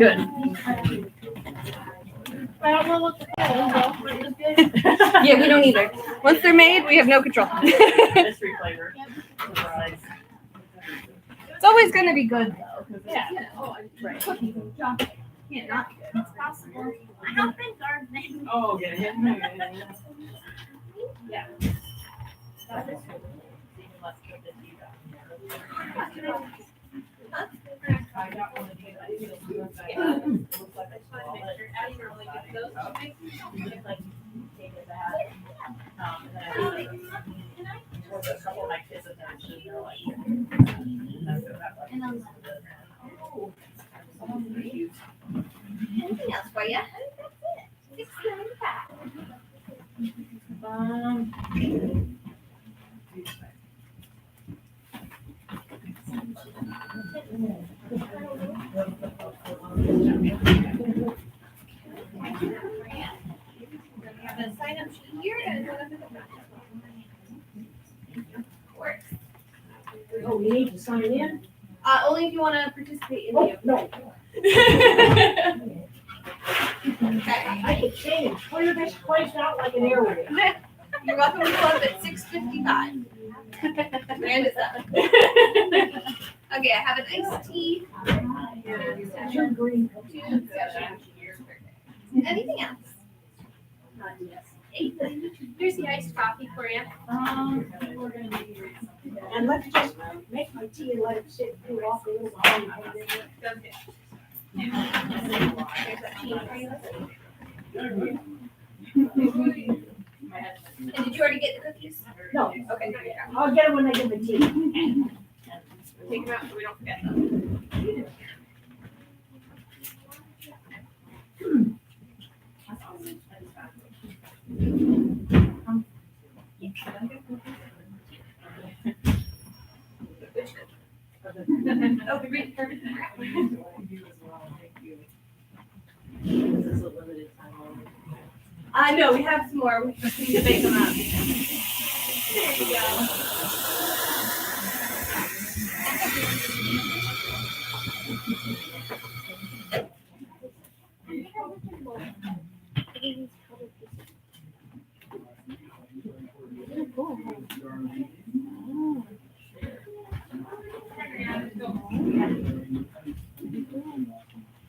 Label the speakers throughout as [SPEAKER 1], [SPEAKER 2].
[SPEAKER 1] Good.
[SPEAKER 2] I don't know what to do.
[SPEAKER 1] Yeah, we don't either. Once they're made, we have no control.
[SPEAKER 3] Mystery flavor. Surprise.
[SPEAKER 1] It's always going to be good, though.
[SPEAKER 2] Yeah.
[SPEAKER 1] Right. Cookies and chocolate. Can't not be good.
[SPEAKER 2] It's possible. I don't think gardening.
[SPEAKER 3] Oh, yeah. Yeah. That is good. Even less good than you got. I got one of these. I didn't do it. Looks like I saw it. Just like take it back. And then I worked with a couple of my kids and they're like,
[SPEAKER 2] Anything else for you? Sign up here and
[SPEAKER 4] Oh, we need to sign in?
[SPEAKER 2] only if you want to participate in the.
[SPEAKER 4] Oh, no.
[SPEAKER 2] Okay.
[SPEAKER 4] I could change. Clear this place out like an airway.
[SPEAKER 2] You're welcome to club at 6:55. And it's up. Okay, I have an iced tea.
[SPEAKER 4] Your green.
[SPEAKER 2] Anything else? Here's the iced coffee for you.
[SPEAKER 4] And let's just make my tea and let it sit cool off a little while.
[SPEAKER 2] Okay. And did you already get the cookies?
[SPEAKER 4] No,
[SPEAKER 2] Okay.
[SPEAKER 4] I'll get them when I get my tea.
[SPEAKER 2] Take them out so we don't forget them. Oh, great. Perfect.
[SPEAKER 3] This is a limited time only.
[SPEAKER 2] I know, we have some more. We just need to bake them up. There you go.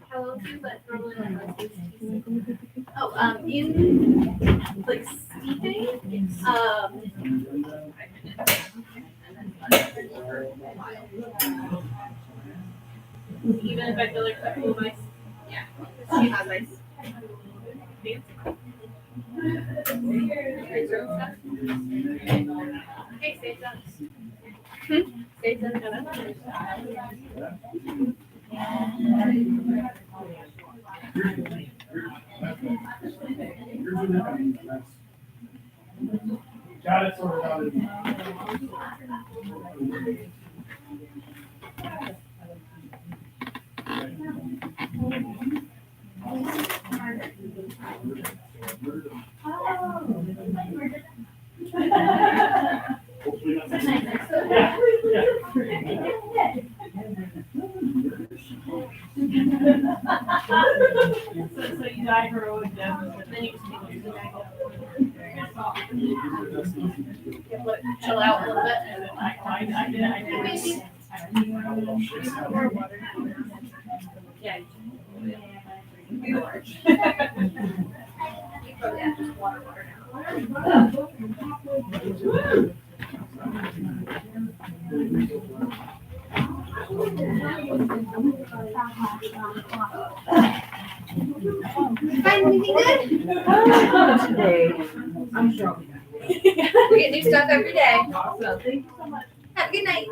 [SPEAKER 2] How long do you let normally like Oh, in like steeping, even if I feel like that full of ice, yeah, she has ice. Hey, stay done. Stay done.
[SPEAKER 5] Got it sorted out. Hopefully not. Yeah,
[SPEAKER 3] So you die heroic death, and then you just take it
[SPEAKER 2] Chill out a little bit.
[SPEAKER 3] I did. Yeah.
[SPEAKER 2] Yeah, just water Find anything good?
[SPEAKER 1] Today.
[SPEAKER 4] I'm sure.
[SPEAKER 2] We get new stuff every day.
[SPEAKER 4] So thank you so much.
[SPEAKER 2] Have a good night.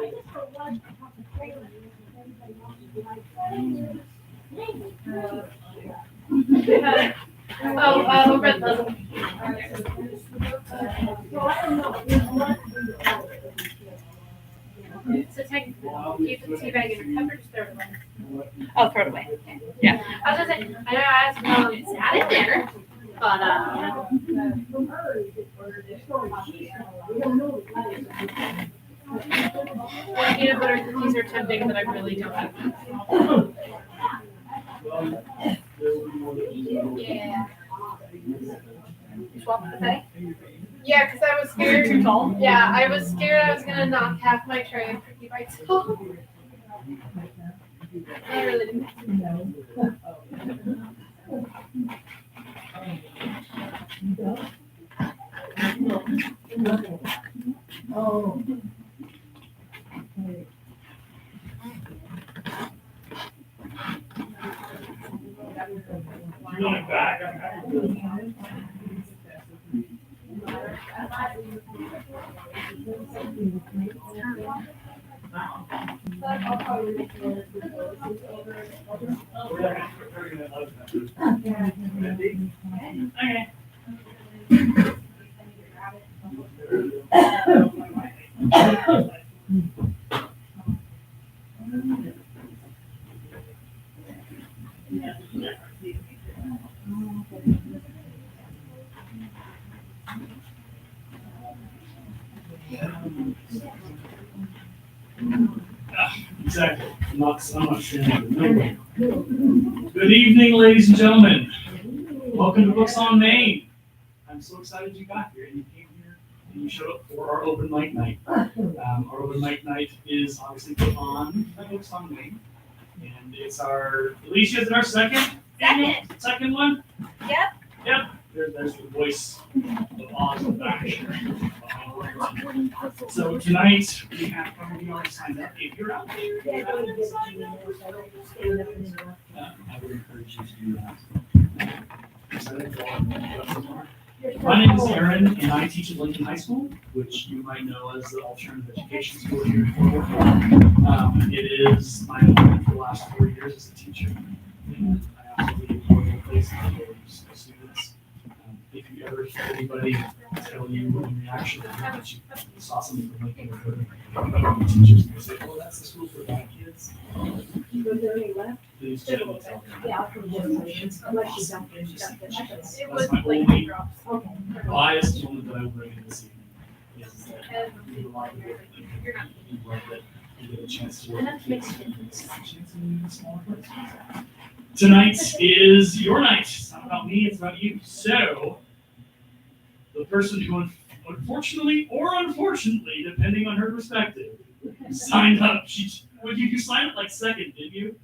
[SPEAKER 2] Over at the. So technically, keep the tea bag in your cup or just throw it away?
[SPEAKER 1] I'll throw it away.
[SPEAKER 2] I was gonna say, I know I asked how it's at in there, but peanut butter cookies are tempting, but I really don't have them.
[SPEAKER 5] There will be more than
[SPEAKER 2] Yeah.
[SPEAKER 1] You swap with the Betty?
[SPEAKER 2] Yeah, because I was scared.
[SPEAKER 1] Too tall?
[SPEAKER 2] Yeah, I was scared I was gonna knock half my tray of cookie bites off. I really didn't.
[SPEAKER 4] Oh.
[SPEAKER 5] You want it back? I'm happy to. We're not gonna- we're gonna love that. Okay. Exactly. I'm not saying. Good evening, ladies and gentlemen. Welcome to Books on Main. I'm so excited you got here and you came here and you showed up for our open mic night. Our open mic night is obviously put on by Books on Main. And it's our, Alicia's in our second one?
[SPEAKER 2] Yep.
[SPEAKER 5] Yep. There's the voice of Oz in the back. So tonight, we have probably already signed up. If you're out there, you haven't signed up. I would encourage you to do that. My name is Aaron, and I teach at Lincoln High School, which you might know as the alternative education school here in Fort Worth. It is my home for the last 4 years as a teacher, and I absolutely adore the place and adore the students. If you ever hear anybody tell you when you actually that you saw something from Lincoln or heard of teachers, and say, "Oh, that's the school for bad kids." Please gently tell them.
[SPEAKER 4] Yeah, I'll come with you. Unless you don't.
[SPEAKER 2] It
[SPEAKER 5] That's
[SPEAKER 2] was
[SPEAKER 5] my
[SPEAKER 2] like
[SPEAKER 5] only
[SPEAKER 2] drops.
[SPEAKER 4] Okay.
[SPEAKER 5] biased moment that I will bring in this evening is that you love it.
[SPEAKER 2] You're not.
[SPEAKER 5] You love it. You get a chance to work with kids. It's a chance in a smaller place. Tonight is your night. It's not about me, it's about you. So, the person who unfortunately or unfortunately, depending on her perspective, signed up. You signed up like second, didn't you?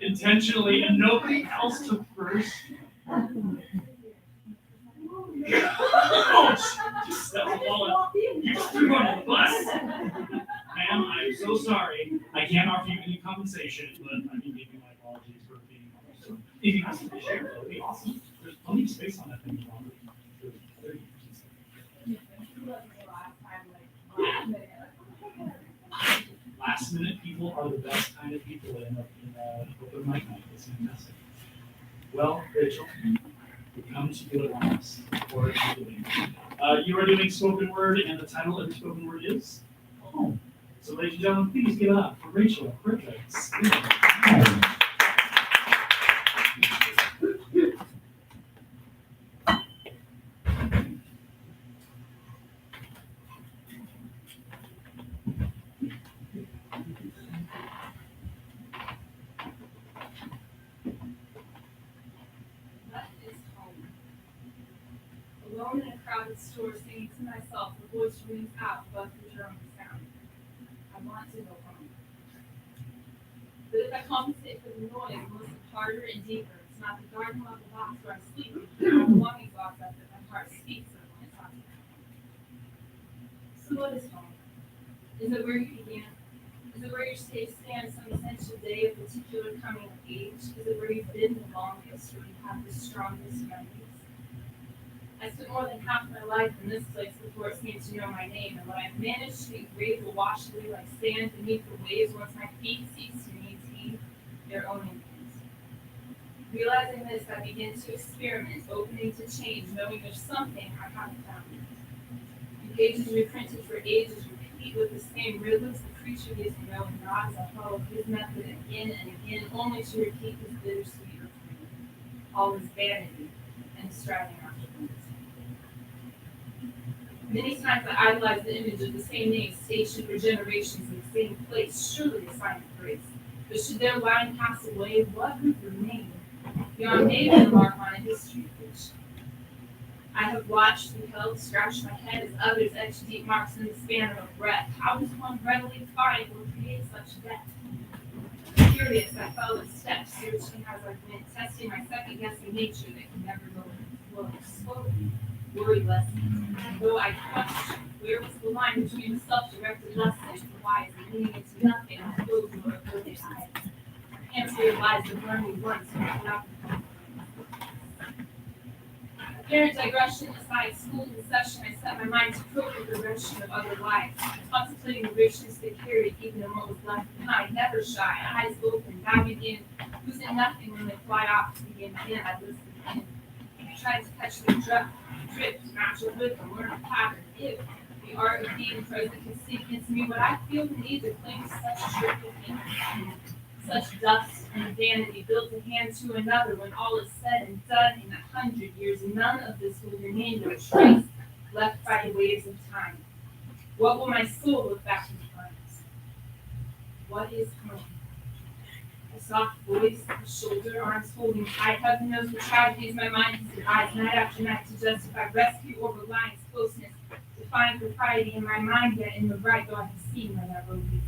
[SPEAKER 5] Intentionally, and nobody else took first. Just stepped on you threw on the bus. Ma'am, I'm so sorry. I can't offer you any compensation, but I can give you my apologies for being so. If you have something to share, that would be awesome. There's plenty of space on that thing. Last minute people are the best kind of people that end up in open mic night. It's fantastic. Well, Rachel, we come to you at once for you are doing spoken word, and the title of your spoken word is Home. So, ladies and gentlemen, please give it up for Rachel Griffiths.
[SPEAKER 6] That is home. Alone in a crowded store, singing to myself, the voice rings out above the drum sound. I want to go home. But if I compensate for the noise and listen harder and deeper, it's not the garden level box where I'm sleeping, but the belonging box that my heart speaks of when it's talking. So what is home? Is it where you began? Is it where your stay stands some essential day of particular coming of age? Is it where you've been the longest, where you have the strongest memories? I spent more than half my life in this place before it seemed to know my name, and what I've managed to engrave will wash away like sand beneath the waves once my feet cease to maintain their own influence. Realizing this, I begin to experiment, opening to change, knowing there's something I haven't found. The pages reprinted for ages repeat with the same rhythms. The creature gives me no nods. I follow his method again and again, only to repeat his bittersweet refrain. All is vanity and striving after things. Many times I idolize the image of the same name, stationed for generations in the same place, surely a sign of grace. But should their line pass away, what would remain? beyond maybe a mark on a history page. I have watched and held, scratched my head as others etch deep marks in the span of a breath. How does one readily find or create such depth? Curious, I followed steps, searching as I went, testing my second-guessing nature that can never go slowly, worry less. Though I questioned, where was the line between a self-directed lesson and the wise and leaning into nothing on closed or avoided eyes? Can't realize the learned me once without apparent digression aside, school in session, I set my mind to probe the direction of other lives, contemplating the richness they carried even in what was left behind, never shy, eyes open, diving in, losing nothing when they fly off to begin again, I listened in, trying to catch the drift, match a rhythm, learn a pattern, if the art of being present can sink into me, what I feel the need to cling to such trivial things. Such dust and vanity built a hand to another when all is said and done in 100 years, none of this will remain but a trace left by the waves of time. What will my soul look back and find? What is home? A soft voice, a shoulder, arms holding tight. Heaven knows the tragedies my mind has devised night after night to justify rescue or reliance, closeness, to find propriety in my mind, yet in the right, though I have seen where that road leads me.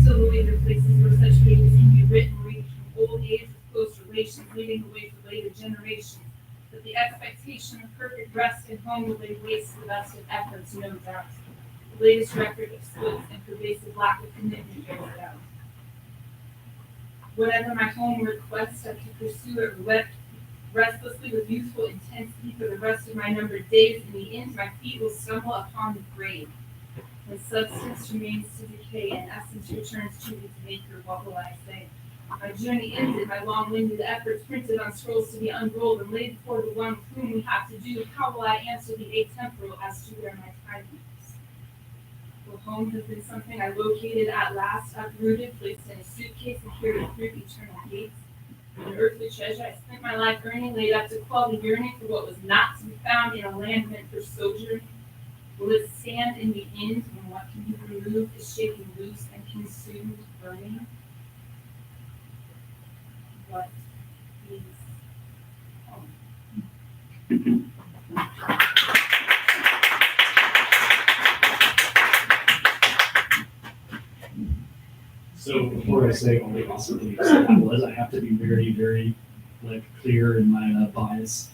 [SPEAKER 6] Still believe there are places where such pages can be written, reading from old age with close relations, leading the way for later generations. But the expectation of perfect rest and home will lay waste to the best of efforts, no doubt. The latest record of splits and pervasive lack of commitment bears it out. Whatever my homeward quest, I can pursue it restlessly with youthful intensity for the rest of my numbered days. In the end, my feet will stumble upon the grave. When substance remains to decay and essence returns to its maker, what will I say? My journey ended, my long-winded efforts printed on scrolls to be unrolled and laid before the one with whom we have to do. How will I answer the atemporal as to where my time is? Will home have been something I located at last, uprooted, placed in a suitcase, and carried through eternal gates? An earthly treasure I spent my life earning, laid up to quell the yearning for what was not to be found in a land meant for sojourn? Will it stand in the end when what can be removed is shaken loose and consumed, burning? What is home?
[SPEAKER 5] So before I say all the awesome things that was, I have to be very, very clear in my bias.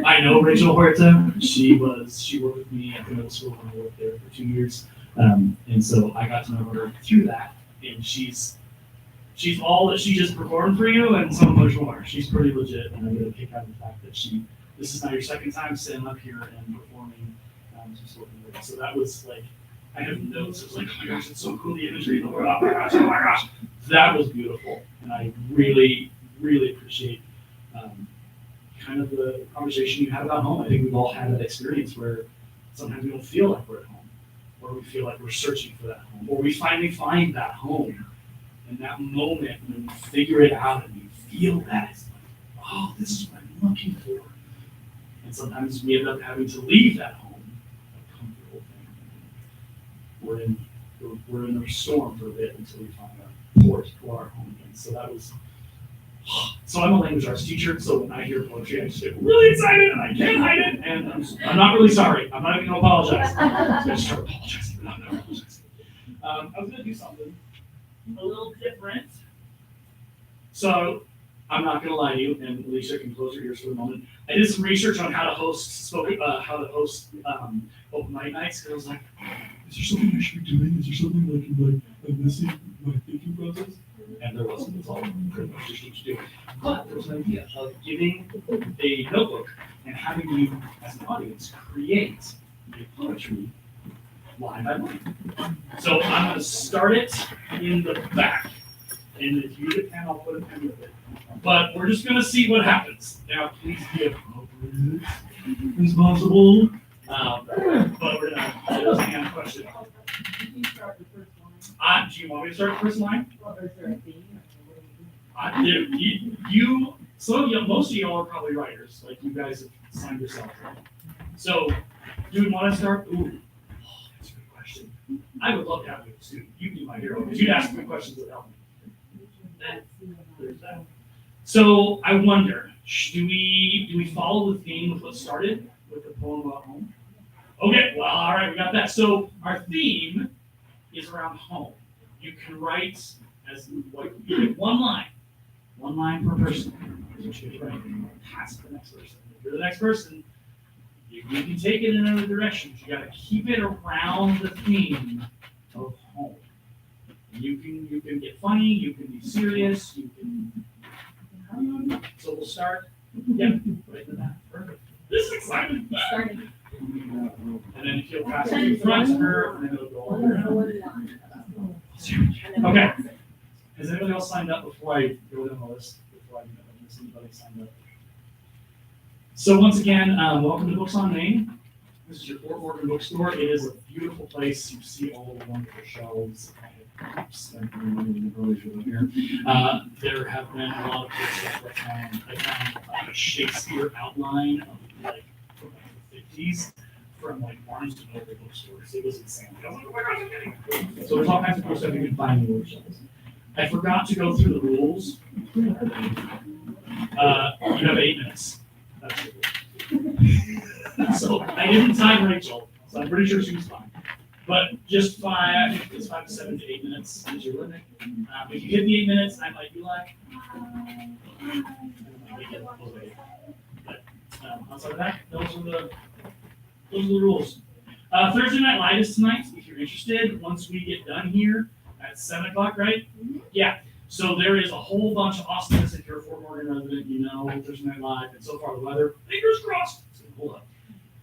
[SPEAKER 5] I know Rachel Huerta. She worked with me at the middle school when I worked there for 2 years, and so I got to know her through that. And she's all that she just performed for you, and so much more. She's pretty legit, and I get a kick out of the fact that this is now your second time standing up here and performing some spoken word. So that was like, I have notes. It was like, oh my gosh, it's so cool, the imagery, the word, oh my gosh. That was beautiful, and I really, really appreciate kind of the conversation you had about home. I think we've all had that experience where sometimes we don't feel like we're at home, or we feel like we're searching for that home, or we finally find that home. And that moment when you figure it out and you feel that, it's like, oh, this is what I'm looking for. And sometimes we end up having to leave that home, a comfortable thing. We're in a storm for a bit until we find our port to our home again. So that was. So I'm a language arts teacher, so when I hear poetry, I just get really excited and I can't hide it, and I'm not really sorry. I'm not even gonna apologize. I'm gonna start apologizing, but I'm not apologizing. I was gonna do something a little different. So I'm not gonna lie to you, and Alicia can close her ears for a moment. I did some research on how to host open mic nights, and I was like, is there something I should be doing? Is there something like I'm missing my thinking process? And there wasn't. It's all pretty much just what you do. But there was an idea of giving a notebook and having you, as an audience, create a poetry line by line. So I'm going to start it in the back. And if you get a pen, I'll put a pen with it. But we're just going to see what happens. Now, please be appropriate, responsible. But we're going to do a hand question.
[SPEAKER 3] You can start the first line.
[SPEAKER 5] Do you want me to start the first line?
[SPEAKER 3] Well, is there a theme?
[SPEAKER 5] Most of y'all are probably writers. Like, you guys have signed yourself. So, do we want to start? Ooh, that's a good question. I would love to have you as a student. You'd be my hero because you'd ask me questions that help me. There's that. So I wonder, do we follow the theme of what started with the poem about home? Okay, well, all right, we got that. So our theme is around home. You can write as what you get one line per person. You should write past the next person. If you're the next person, you can take it in another direction. You got to keep it around the theme of home. You can get funny. You can be serious. You can. So we'll start. Yeah, right in that. Perfect. This is exciting.
[SPEAKER 1] Starting.
[SPEAKER 5] And then if you'll pass it in front of her, and then it'll go all around. Okay. Has anybody else signed up before I go down the list? Before I miss anybody signed up? So once again, welcome to Books on Main. This is your Fort Morgan bookstore. It is a beautiful place. You see all the wonderful shelves. I have spent money in the brochure here. There have been a lot of books that I found like a Shakespeare outline of like from like the 50s from like Barnes and Noble bookstores. It was insane. I was like, where am I getting it? So there's all kinds of cool stuff you can find in the bookshelves. I forgot to go through the rules. You have 8 minutes. That's the rule. So I didn't time Rachel, so I'm pretty sure she was fine. But just 5 to 7 to 8 minutes is your limit. If you hit the 8 minutes, I might be like, but outside of that, those are the rules. Thursday Night Live is tonight. If you're interested, once we get done here at 7 o'clock, right? Mm-hmm. Yeah. So there is a whole bunch of awesomeness. If you're a Fort Morgan resident, you know Thursday Night Live, and so far the weather, fingers crossed, it's gonna hold up.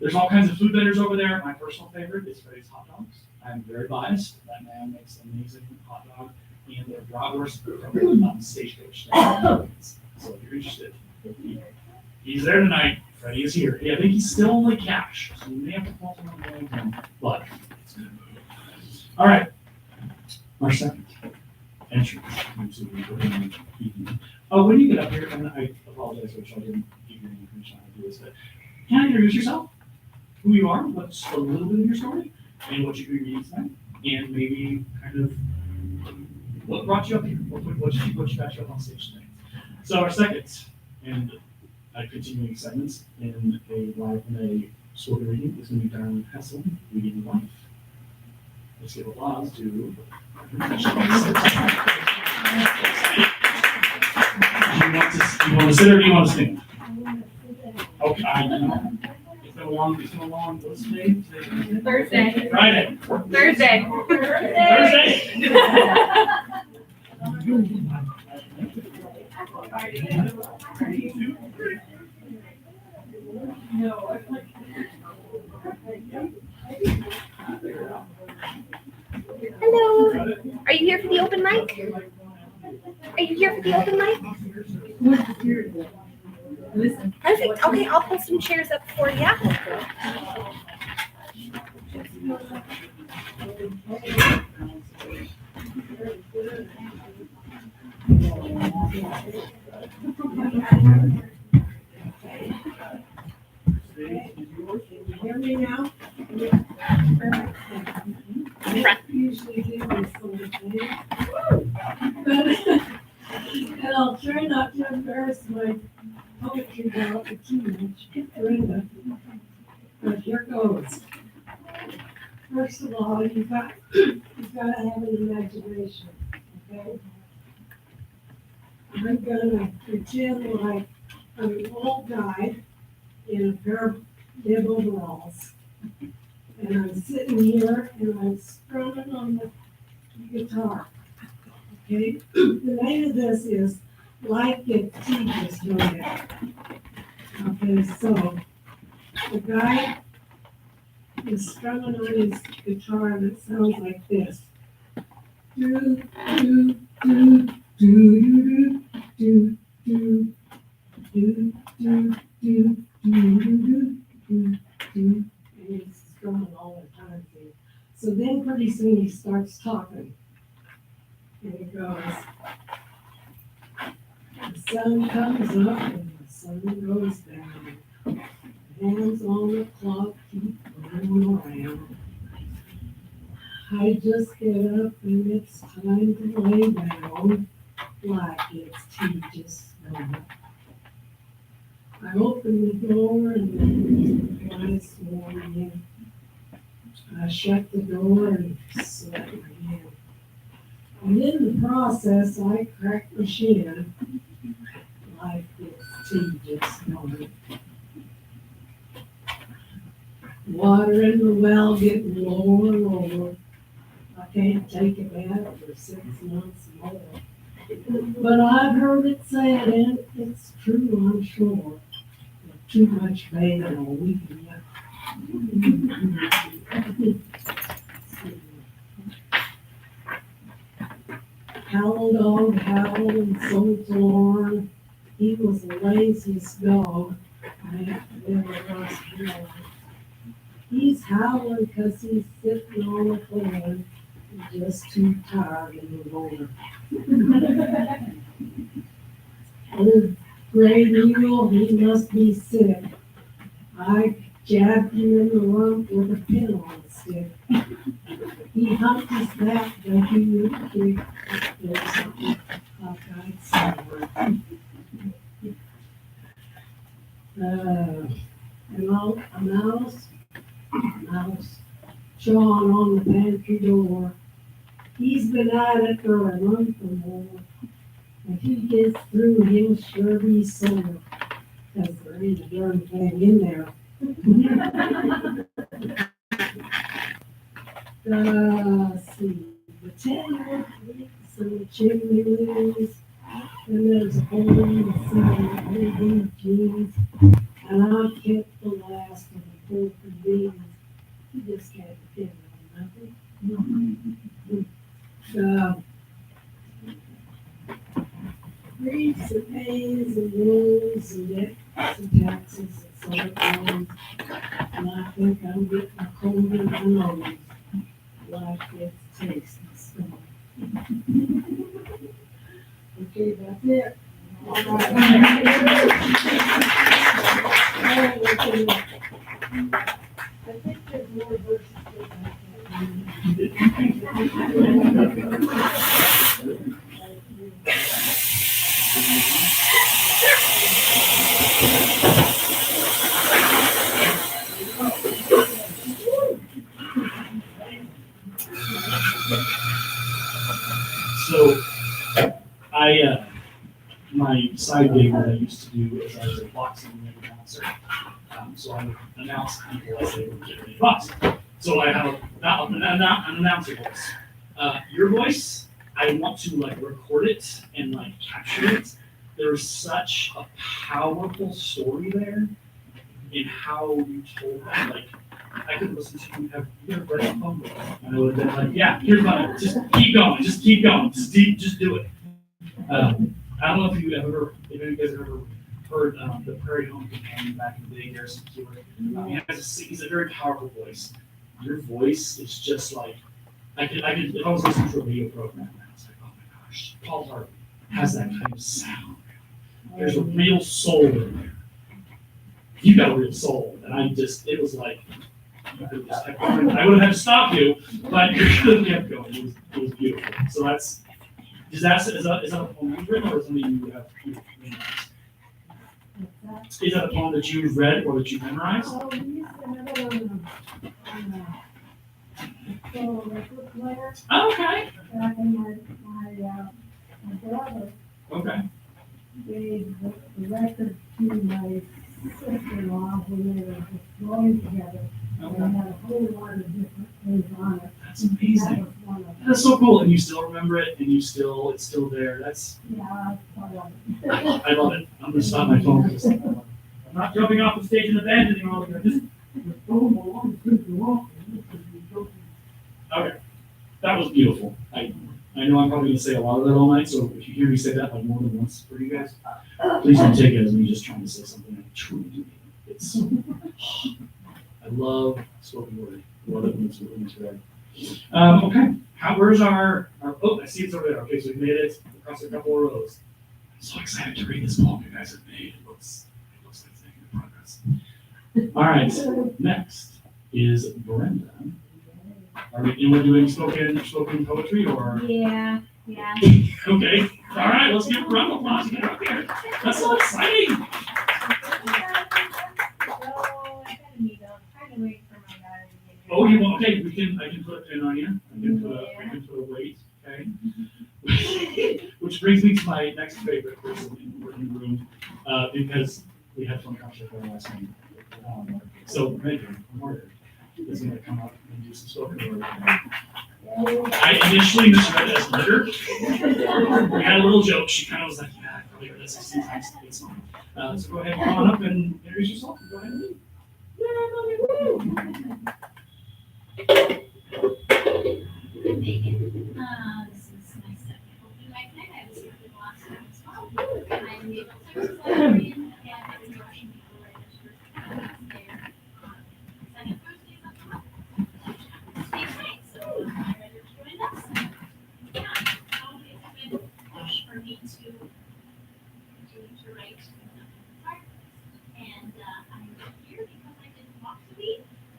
[SPEAKER 5] There's all kinds of food vendors over there. My personal favorite is Freddy's Hot Dogs. I'm very biased. That man makes amazing hot dog, and their bratwurst from Stagecoach. So if you're interested, he's there tonight. Freddy is here. Yeah, I think he's still only cash, so you may have to call him on the way, but it's good. All right, our second entrance. Oh, when you get up here, and I apologize, Rachel, I didn't give you any permission to do this, but can I introduce yourself? Who you are, what's a little bit of your story, and what you're reading tonight, and maybe kind of what brought you up here, what got you up on stage tonight. So our second and continuing segments in a spoken reading is going to be Darlene Hessel reading Life. Let's give applause to. Do you want to sit or do you want to stand? Okay, I know. It's been a long, what's today?
[SPEAKER 1] Thursday.
[SPEAKER 5] Friday.
[SPEAKER 1] Thursday. Hello. Are you here for the open mic? Are you here for the open mic? Listen. Perfect. Okay, I'll pull some chairs up for you.
[SPEAKER 4] Hear me now? Usually do this sort of thing. And I'll try not to embarrass my poetry girl too much, Brenda. But here goes. First of all, you've got to have an imagination, okay? I'm gonna pretend like I'm an old guy in a pair of bib overalls. And I'm sitting here and I'm strumming on the guitar. Okay? The name of this is Life Gets Tedious, Joanne. Okay, so the guy is strumming on his guitar and it sounds like this. Do, do, do, do, do, do, do, do, do, do, do, do, and he's strumming all the time. So then pretty soon he starts talking. And it goes, the sun comes up and the sun goes down. Hands on the clock keep going around. I just get up and it's time to lay down. Like it's tedious I opened the door and the guys warned me. I shut the door and slept again. And in the process, I cracked my shin. Life gets tedious, don't it? Water in the well getting lower and lower. I can't take a bath for 6 months more. But I've heard it said, and it's true, I'm sure, that too much bathing will weaken you. Howl dog howled and so forlorn. He was the laziest dog I have ever lost born. He's howling 'cause he's sitting on the floor and just too tired in the morning. Old gray mule, he must be sick. I jabbed him in the rump with a pin on a stick. He humped his back, but he would kick. There's something cockeyed somewhere. A mouse chawing on the pantry door. He's been at it for a month or more. If he gets through, he'll sure be sore, 'cause there ain't a darn thing in there. Let's see, the 10 weeks and the chimney leaves, and there's a hole in the ceiling, blue jeans, and I've kept the last of the pork and beans. You just can't depend on nothing. Griefs and pains and woes and debts and taxes and so and I think I'm getting a cold in my nose. Life gets tasty strong. Okay, that's it. All right. I think there's more verses to
[SPEAKER 5] So, my side gig that I used to do is I was a boxing ring announcer. So I would announce people as they were getting ready to box. So I have an announcer voice. Your voice, I want to like record it and like capture it. There's such a powerful story there in how you told that. Like, I could listen to you. Have you ever read a poem? And I would have been like, yeah, here's my, just keep going, just do it. I don't know if you guys have ever heard the Prairie Home Companion back in the day, Garrison Keillor. He's a very powerful voice. Your voice is just like, I could, if I was listening to a radio program, I was like, oh my gosh, Paul Harvey has that kind of sound. There's a real soul in there. You got a real soul, and it was like, I would have had to stop you, but you could have kept going. It was beautiful. So is that a poem you've written, or is something you have memorized? Is that a poem that you've read or that you've memorized?
[SPEAKER 4] Oh, we used to have it on the record player.
[SPEAKER 5] Okay.
[SPEAKER 4] Back in my brother gave the record to my sister-in-law when they were just growing together. And it had a whole lot of different things on it.
[SPEAKER 5] That's amazing.
[SPEAKER 4] That was one of them.
[SPEAKER 5] That's so cool, and you still remember it, and it's still there.
[SPEAKER 4] Yeah, I love it.
[SPEAKER 5] I love it. I'm gonna stop my phone. I'm not jumping off the stage and abandoning all of you. Just okay. That was beautiful. I know I'm probably gonna say a lot of that all night, so if you hear me say that like more than once for you guys, please don't take it as me just trying to say something I truly do. It's I love spoken word. I love it when it's read. Okay. Where's our oh, I see it's over there. Okay, so we made it across a couple of rows. I'm so excited to read this poem you guys have made. It looks like it's making progress. All right, next is Brenda. Are we doing spoken poetry or?
[SPEAKER 2] Yeah.
[SPEAKER 5] Okay. All right, let's give a round of applause. Get up here. That's so exciting.
[SPEAKER 3] So I kind of need to kind of wait for my battery to get here.
[SPEAKER 5] Oh, you want, okay, I can put a pin on you. I can put a weight, okay? Which brings me to my next favorite person in the working room, because we had fun conversation about last night. So Megan, Margaret, is gonna come up and do some spoken word. I initially misread it as murder. We had a little joke. She kind of was like, yeah, I probably heard that 16 times. It's fine. So go ahead, come on up and introduce yourself. Go ahead and leave.
[SPEAKER 7] I'm Megan. This is my second open mic night. I was here for the last time as well. I'm the adult services librarian and I'm coaching people registered there second Thursdays of the month. Stay tight, so I'm ready to join us. Yeah, so it's been a push for me to continue to write and I'm here because I didn't want to be,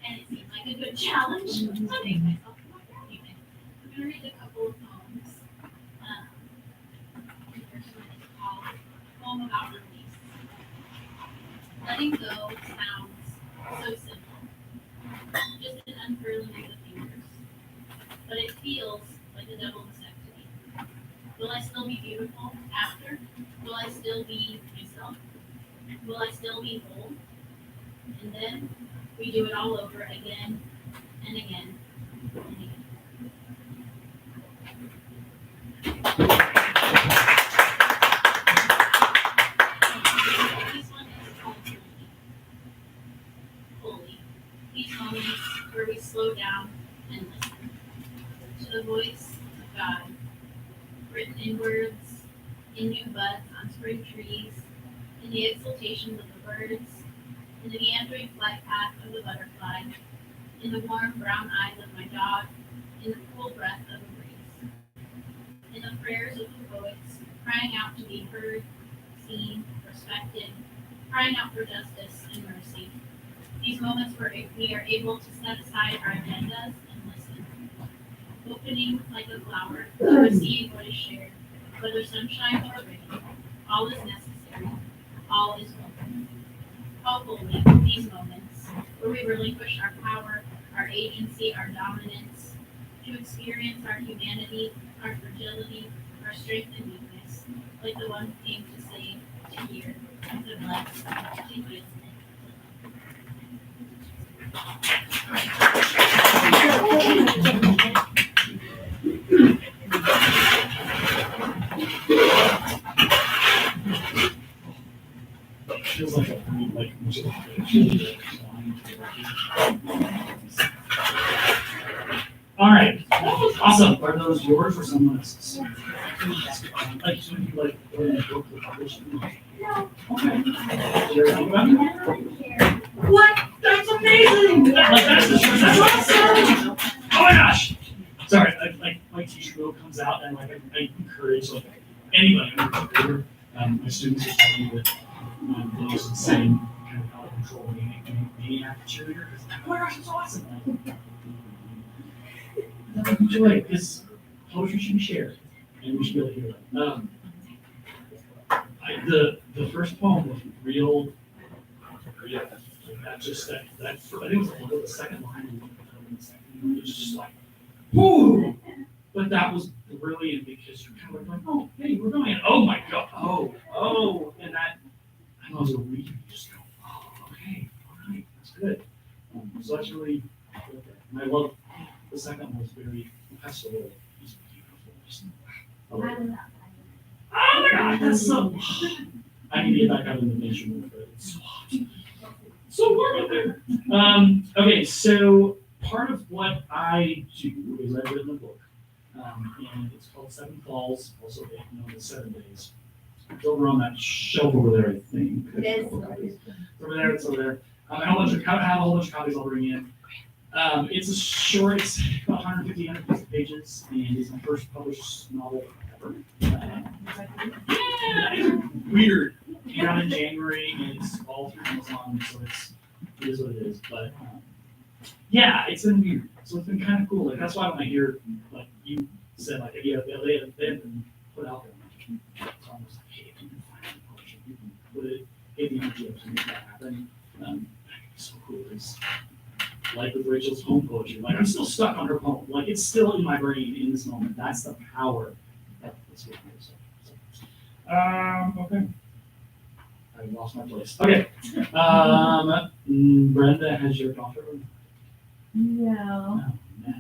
[SPEAKER 7] and it seemed like a good challenge to make myself. I'm going to read a couple of poems. The first one is called Poem About Release. Letting go sounds so simple, just an unfurling of the fingers. But it feels like a double mastectomy. Will I still be beautiful after? Will I still be myself? Will I still be whole? And then we do it all over again and again and again. This one is called Holy. These moments where we slow down and listen to the voice of God, written in words, in new buds on spring trees, in the exultations of the birds, in the meandering flight path of the butterfly, in the warm brown eyes of my dog, in the cool breath of a breeze, in the prayers of the poets, crying out to be heard, seen, respected, crying out for justice and mercy. These moments where we are able to set aside our agendas and listen, opening like a flower to receive what is shared, whether sunshine or rain, all is necessary, all is welcome. How holy these moments where we relinquish our power, our agency, our dominance, to experience our humanity, our fragility, our strength and weakness, like the one who came to save, to hear, to bless, to heal.
[SPEAKER 5] Feels like a pretty, like, all right, awesome. Are those yours or someone else's? Like, so you like, when you book the published?
[SPEAKER 1] No.
[SPEAKER 5] Okay. What? That's amazing! That's awesome! Oh my gosh! Sorry, like my teacher role comes out and like I encourage like anybody, my students will tell me that they use the same kind of out of control maniac cheerleader because oh my gosh, it's awesome! Like, enjoy this poetry should be shared and we should be able to hear it. The first poem was real. That just that I think it was the second line. It was just like, whoo! But that was brilliant because you're kind of like, oh, hey, we're going. Oh my god! Oh, and that I know as a reader, you just go, oh, okay, all right, that's good. So that's really, and I love the second one was very pastoral. He's beautiful. Just, oh my god, that's so. I need to get back out in the nature more, but it's so hot. So warm out there. Okay, so part of what I do is I've written a book, and it's called 7 Falls, also known as 7 Days. It's over on that shelf over there, I think.
[SPEAKER 1] It is.
[SPEAKER 5] It's over there. It's over there. I have a whole bunch of copies I'll bring in. It's a short, it's about 150 pages, and it's my first published novel ever. Yeah, it's weird. Came out in January, and it's all through Amazon, so it is what it is. But yeah, it's been weird. So it's been kind of cool. Like that's why when I hear like you said like yeah, they have been put out there, I'm like, It's almost like, hey, if you can find some poetry, you can put it, get the energy up to make that happen. So cool. It's like with Rachel's home poetry. Like I'm still stuck on her poem. Like it's still in my brain in this moment. That's the power that this with me. Okay. I lost my place. Okay. Brenda, has your daughter?
[SPEAKER 3] No,
[SPEAKER 5] No.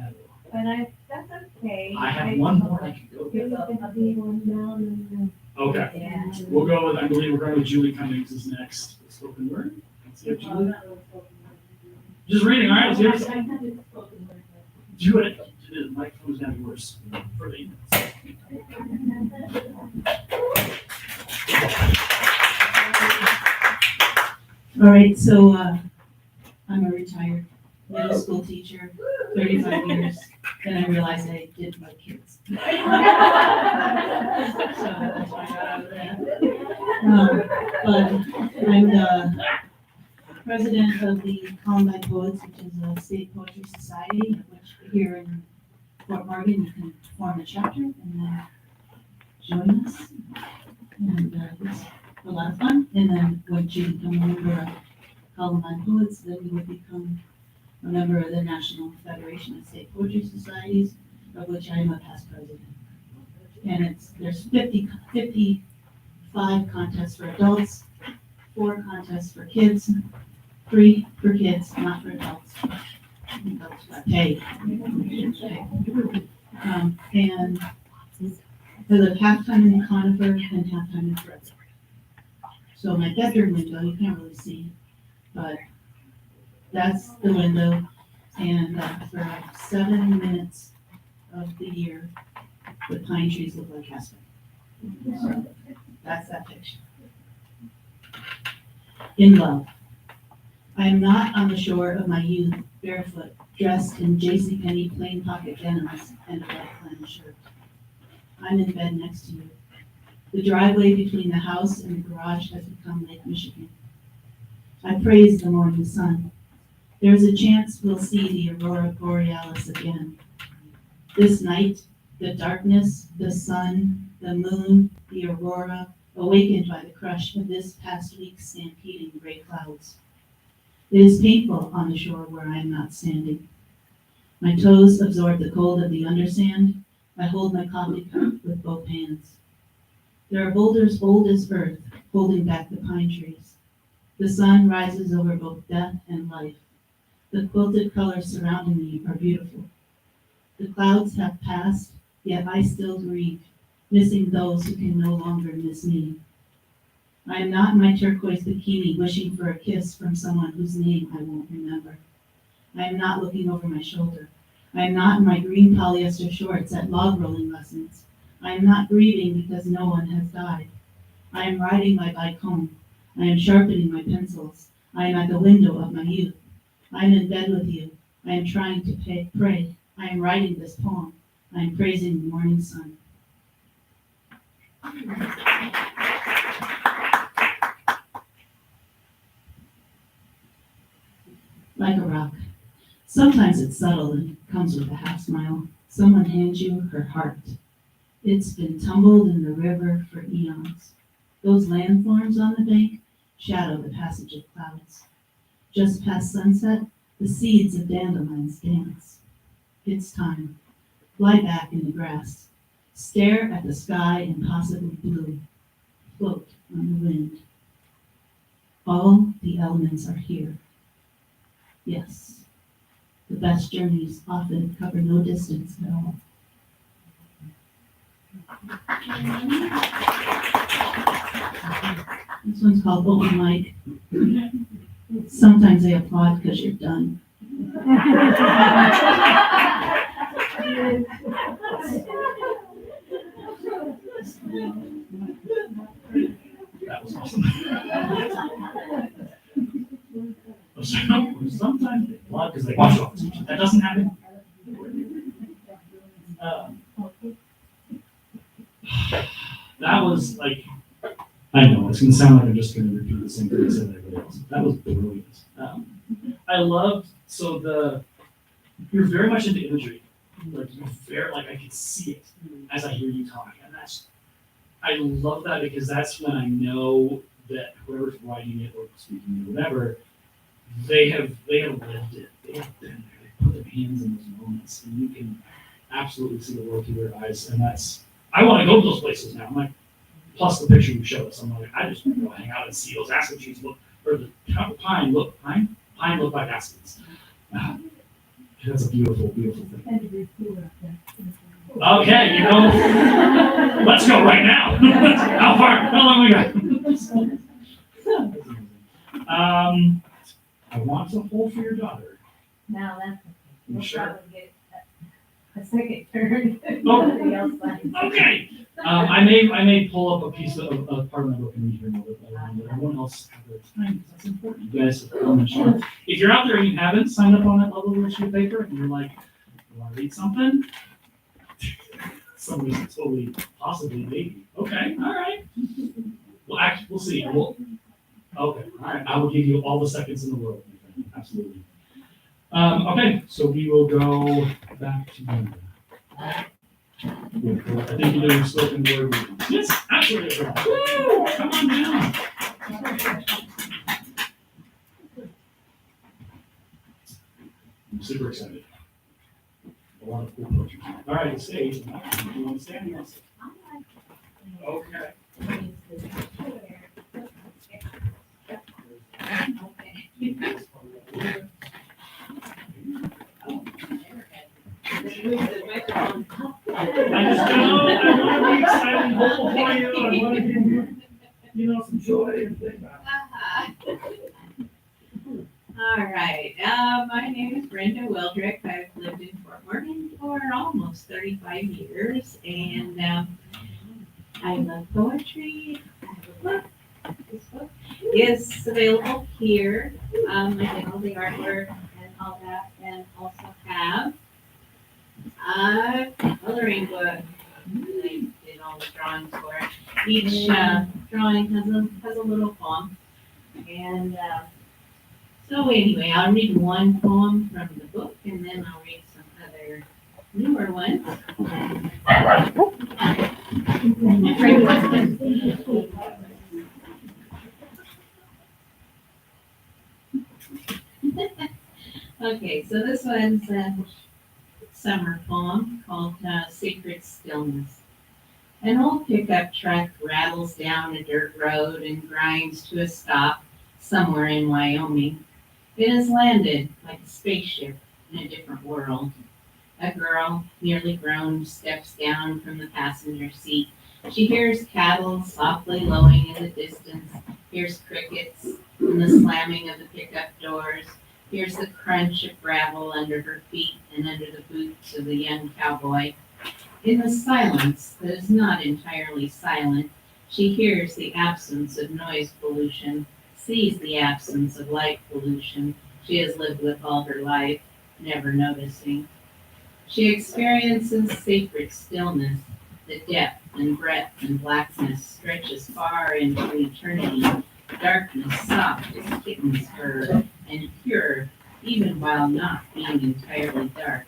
[SPEAKER 3] but that's okay.
[SPEAKER 5] I have one more I can go with. Okay.
[SPEAKER 3] Yeah.
[SPEAKER 5] We'll go with, I believe we're going with Julie Cummings is next. Spoken word. Let's see if Julie. Just reading, all right? Let's hear it. Do it. The microphone's gonna be worse for the
[SPEAKER 8] All right, so I'm a retired middle school teacher, 35 years. Then I realized I did like kids. So that's why I got out of that. But I'm the president of the Columbine Poets, which is a state poetry society, which here in Fort Morgan you can form a chapter and then join us. And it's a lot of fun. And then once you become a member of Columbine Poets, then you would become a member of the National Federation of State Poetry Societies, of which I am a past president. And there's 55 contests for adults, 4 contests for kids, 3 for kids, not for adults. Adults got paid. And for the halftime in the conifer and halftime in Fred. So my bedroom window, you can't really see, but that's the window. And for 7 minutes of the year, the pine trees look like Casper. So that's that picture. In love. I am not on the shore of my youth, barefoot, dressed in JCPenney plain pocket denims and a white flannel shirt. I'm in bed next to you. The driveway between the house and the garage has become Lake Michigan. I praise the morning sun. There's a chance we'll see the aurora borealis again. This night, the darkness, the sun, the moon, the aurora, awakened by the crush of this past week's stampeding gray clouds. It is painful on the shore where I am not standing. My toes absorb the cold of the undersand. I hold my coffee cup with both hands. There are boulders old as earth, holding back the pine trees. The sun rises over both death and life. The quilted colors surrounding me are beautiful. The clouds have passed, yet I still grieve, missing those who can no longer miss me. I am not in my turquoise bikini wishing for a kiss from someone whose name I won't remember. I am not looking over my shoulder. I am not in my green polyester shorts at log rolling lessons. I am not grieving because no one has died. I am riding my bike home. I am sharpening my pencils. I am at the window of my youth. I am in bed with you. I am trying to pray. I am writing this poem. I am praising the morning sun. Like a rock. Sometimes it's subtle and comes with a half smile. Someone hands you her heart. It's been tumbled in the river for eons. Those landforms on the bank shadow the passage of clouds. Just past sunset, the seeds of dandelions dance. It's time. Lie back in the grass. Stare at the sky impossibly blue. Float on the wind. All the elements are here. Yes, the best journeys often cover no distance at all. This one's called Open Mic. Sometimes they applaud because you're done.
[SPEAKER 5] That was awesome. Sometimes they applaud because they watch off. That doesn't happen. That was like, I know it's gonna sound like I'm just gonna repeat the same thing I said to everybody else. That was brilliant. I loved you're very much into imagery. Like I could see it as I hear you talk, and I love that because that's when I know that whoever's writing it or speaking it, whatever, they have lived it. They have been there. They put their hands in those moments, and you can absolutely see the world through their eyes. And I want to go to those places now. I'm like, plus the picture you showed us. I'm like, I just want to go hang out and see those aspen trees look, or the pine look like aspens. That's a beautiful, beautiful thing. Okay, let's go right now. How long we got? I want to hold for your daughter.
[SPEAKER 3] Now that's,
[SPEAKER 5] You
[SPEAKER 3] we'll
[SPEAKER 5] sure?
[SPEAKER 3] probably get a second turn.
[SPEAKER 5] Oh.
[SPEAKER 3] Somebody else finds.
[SPEAKER 5] Okay. I may pull up a piece of part of my book and read here a little bit later on, but everyone else have their time because that's important. You guys have come and shown. If you're out there and you haven't signed up on that level of sheet of paper and you're like, you want to read something? Somebody's totally, possibly, maybe. Okay, all right. Well, actually, we'll see. Okay, all right. I will give you all the seconds in the world. My friend. Absolutely. Okay, so we will go back to Brenda. I think you're doing spoken word readings. Yes, absolutely. Woo! Come on down. I'm super excited. A lot of cool poetry. All right, stage. You want to stand? You want to sit? Okay. I just know, I want to be excited and hopeful for you. I want to give you, some joy and things.
[SPEAKER 9] All right, my name is Brenda Wildrick. I've lived in Fort Morgan for almost 35 years, and I love poetry. I have a book. This book is available here. I did all the artwork and all that, and also have a coloring book. I did all the drawings for it. Each drawing has a little poem, and so anyway, I'll read one poem from the book, and then I'll read some other newer ones. Okay, so this one's a summer poem called Sacred Stillness. An old pickup truck rattles down a dirt road and grinds to a stop somewhere in Wyoming. It has landed like a spaceship in a different world. A girl, nearly grown, steps down from the passenger seat. She hears cattle softly lowing in the distance, hears crickets and the slamming of the pickup doors, hears the crunch of gravel under her feet and under the boots of the young cowboy. In the silence that is not entirely silent, she hears the absence of noise pollution, sees the absence of light pollution she has lived with all her life, never noticing. She experiences sacred stillness. The depth and breadth and blackness stretches far into eternity. Darkness soft as kitten's fur and pure, even while not being entirely dark,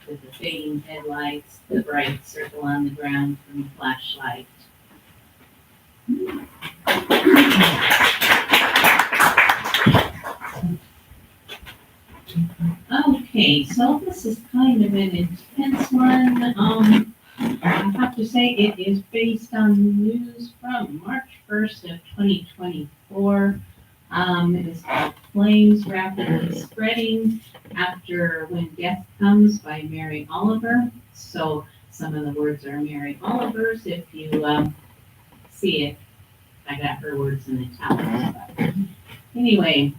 [SPEAKER 9] with the fading headlights, the bright circle on the ground from the flashlight. Okay, so this is kind of an intense one. I have to say it is based on news from March 1st of 2024. It is called Flames Rapidly Spreading After When Death Comes by Mary Oliver. So some of the words are Mary Oliver's. If you see it, I got her words in italics. But anyway,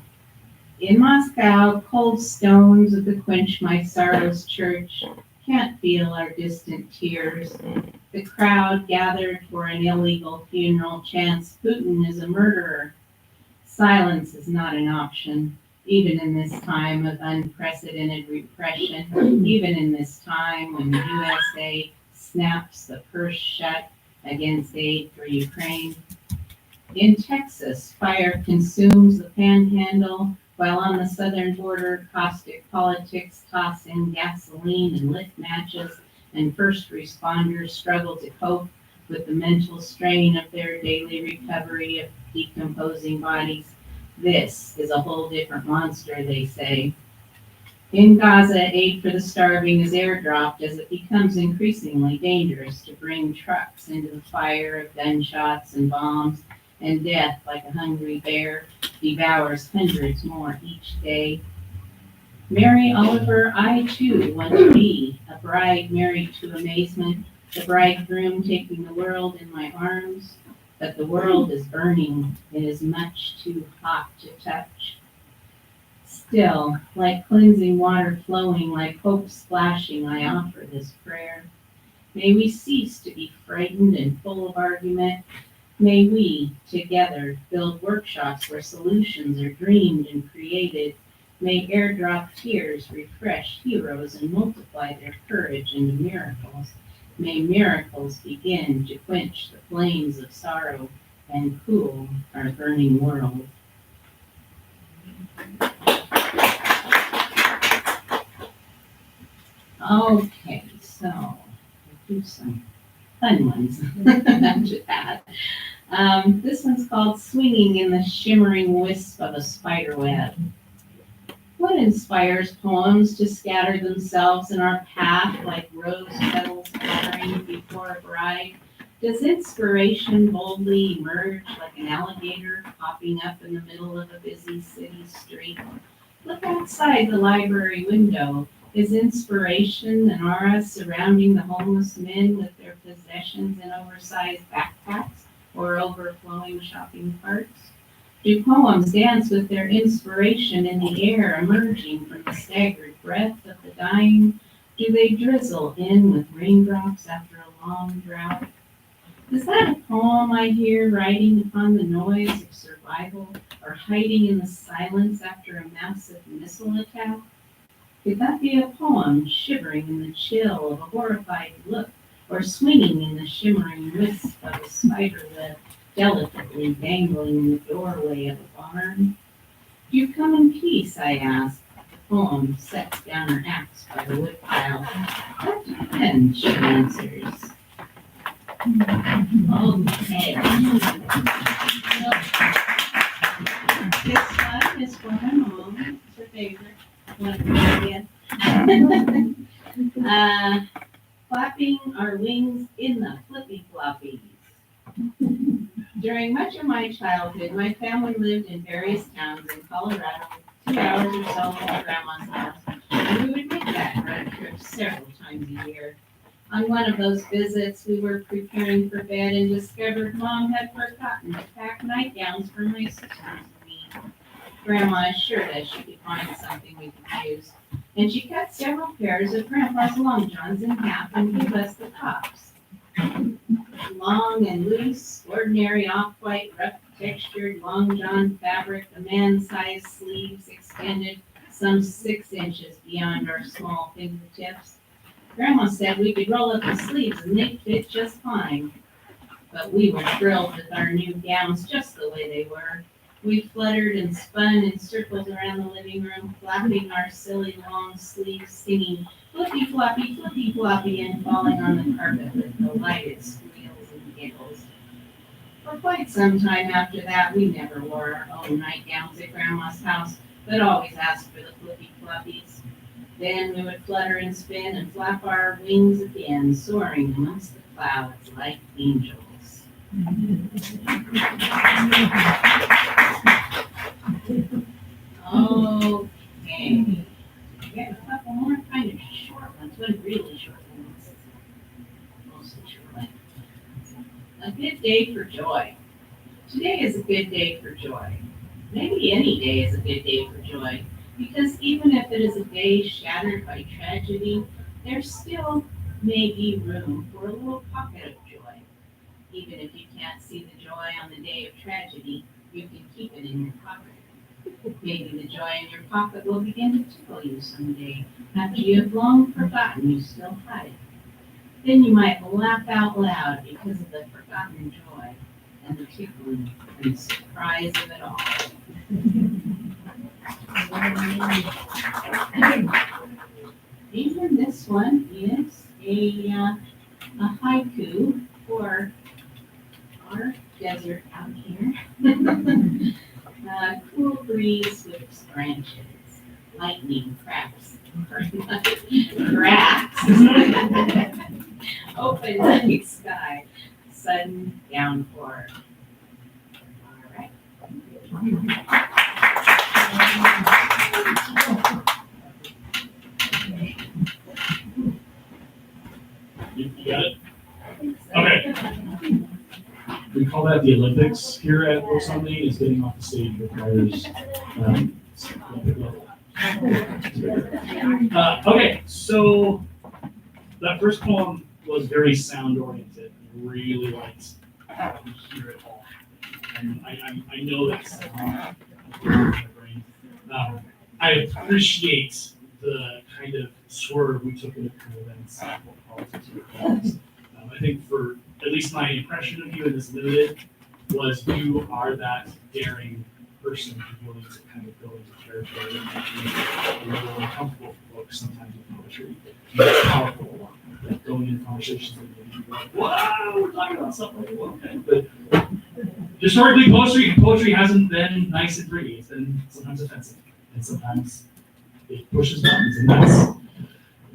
[SPEAKER 9] in Moscow, cold stones of the Quench My Sorrows church can't feel our distant tears. The crowd gathered for an illegal funeral chants Putin is a murderer. Silence is not an option, even in this time of unprecedented repression, even in this time when the USA snaps the purse shut against aid for Ukraine. In Texas, fire consumes the panhandle, while on the southern border, caustic politics toss in gasoline and lit matches, and first responders struggle to cope with the mental strain of their daily recovery of decomposing bodies. This is a whole different monster, they say. In Gaza, aid for the starving is airdropped as it becomes increasingly dangerous to bring trucks into the fire of gunshots and bombs, and death, like a hungry bear, devours hundreds more each day. Mary Oliver, I too want to be a bride married to amazement, the bridegroom taking the world in my arms, but the world is burning. It is much too hot to touch. Still, like cleansing water flowing, like hope splashing, I offer this prayer. May we cease to be frightened and full of argument. May we, together, build workshops where solutions are dreamed and created. May airdrop tears refresh heroes and multiply their courage into miracles. May miracles begin to quench the flames of sorrow and cool our burning world. Okay, so we'll do some fun ones after that. This one's called Swinging in the Shimmering Wisp of a Spider Web. What inspires poems to scatter themselves in our path like rose petals fluttering before a bride? Does inspiration boldly emerge like an alligator popping up in the middle of a busy city street? Look outside the library window. Is inspiration an aura surrounding the homeless men with their possessions in oversized backpacks or overflowing shopping carts? Do poems dance with their inspiration in the air emerging from the staggered breath of the dying? Do they drizzle in with raindrops after a long drought? Is that a poem I hear riding upon the noise of survival or hiding in the silence after a massive missile attack? Could that be a poem shivering in the chill of a horrified look or swinging in the shimmering wisp of a spider web delicately dangling in the doorway of a barn? Do you come in peace, I ask. The poem sets down her axe by the woodpile. That depends, she answers. Okay. This one is for my mom. It's her favorite. Want to do it again? Flapping our wings in the flippy floppies. During much of my childhood, my family lived in various towns in Colorado, 2 hours or so from Grandma's house, and we would make that road trip several times a year. On one of those visits, we were preparing for bed and discovered Mom had forgotten to pack nightgowns for my sisters and me. Grandma assured us she could find something we could use, and she cut several pairs of Grandpa's long johns in half and gave us the tops. Long and loose, ordinary off-white, rough textured long john fabric, the man-sized sleeves extended some 6 inches beyond our small fingertips. Grandma said we could roll up the sleeves and they'd fit just fine. But we were thrilled with our new gowns just the way they were. We fluttered and spun in circles around the living room, flapping our silly long sleeves, singing flippy floppy, and falling on the carpet with delighted squeals and giggles. For quite some time after that, we never wore our own nightgowns at Grandma's house, but always asked for the flippy floppies. Then we would flutter and spin and flap our wings again, soaring amongst the clouds like angels. Okay. We have a couple more kind of short ones, one really short ones. Mostly short ones. A good day for joy. Today is a good day for joy. Maybe any day is a good day for joy, because even if it is a day shattered by tragedy, there still may be room for a little pocket of joy. Even if you can't see the joy on the day of tragedy, you can keep it in your pocket. Maybe the joy in your pocket will begin to tickle you someday, after you have long forgotten you still had it. Then you might laugh out loud because of the forgotten joy and the tickling and the surprise of it all. Even this one is a haiku for our desert out here. Cool breeze with branches, lightning cracks, cracks. Open night sky, sudden downpour. All right.
[SPEAKER 5] You got it? Okay. We call that the Olympics here at Oksami, is getting off the stage requires, okay, so that first poem was very sound oriented. I really liked how we hear it all happen. And I know that sound in my brain. I appreciate the kind of swerve we took into current events and what politics were. I think for at least my impression of you in this limited was you are that daring person who's willing to kind of go into territory and be a little uncomfortable for folks sometimes with poetry. It's powerful. Like going into conversations with people, like, wow, we're talking about something like, well, okay. But historically, poetry hasn't been nice and pretty. It's been sometimes offensive, and sometimes it pushes buttons, and that's the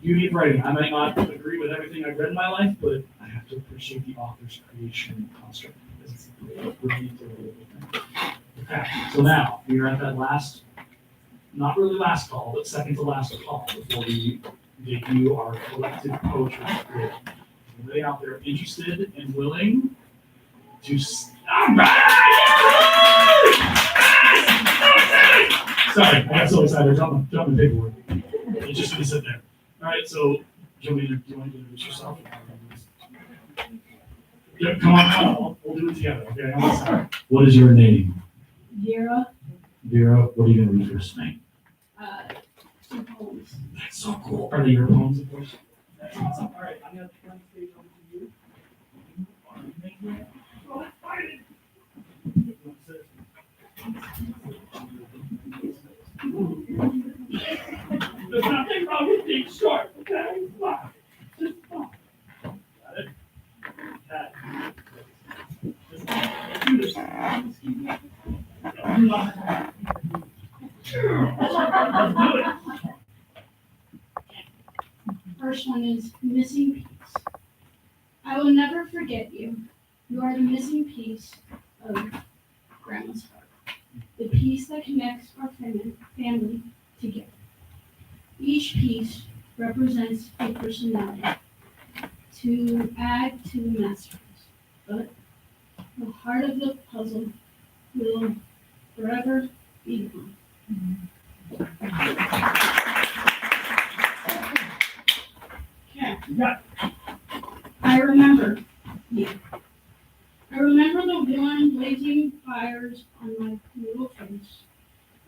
[SPEAKER 5] beauty of writing. I might not agree with everything I've read in my life, but I have to appreciate the author's creation construct because it's a brilliant, thing. Okay, so now we are at that last, not really last call, but second to last call before we debut our collective poetry grid. Anybody out there interested and willing to? All right! Sorry, I got so excited. I dropped my paperwork. It's just gonna sit there. All right, so do you want to introduce yourself? Yeah, come on, we'll do it together. Okay. What is your name?
[SPEAKER 4] Vera,
[SPEAKER 5] Vera. What are you gonna read first tonight?
[SPEAKER 4] some poems.
[SPEAKER 5] That's so cool. Are they your poems, of course? That's awesome. All right, I'm gonna turn the stage over to you. Oh, excited. There's nothing wrong with being short, okay? Fine. Just fine. Got it? Okay. Just do this. Let's do it.
[SPEAKER 10] First one is missing piece. I will never forget you. You are the missing piece of Grandma's heart. The piece that connects our family together. Each piece represents a personality to add to the masterpiece. But the heart of the puzzle will forever be gone.
[SPEAKER 5] Yeah.
[SPEAKER 10] I remember you. I remember the warm, blazing fires on my little face.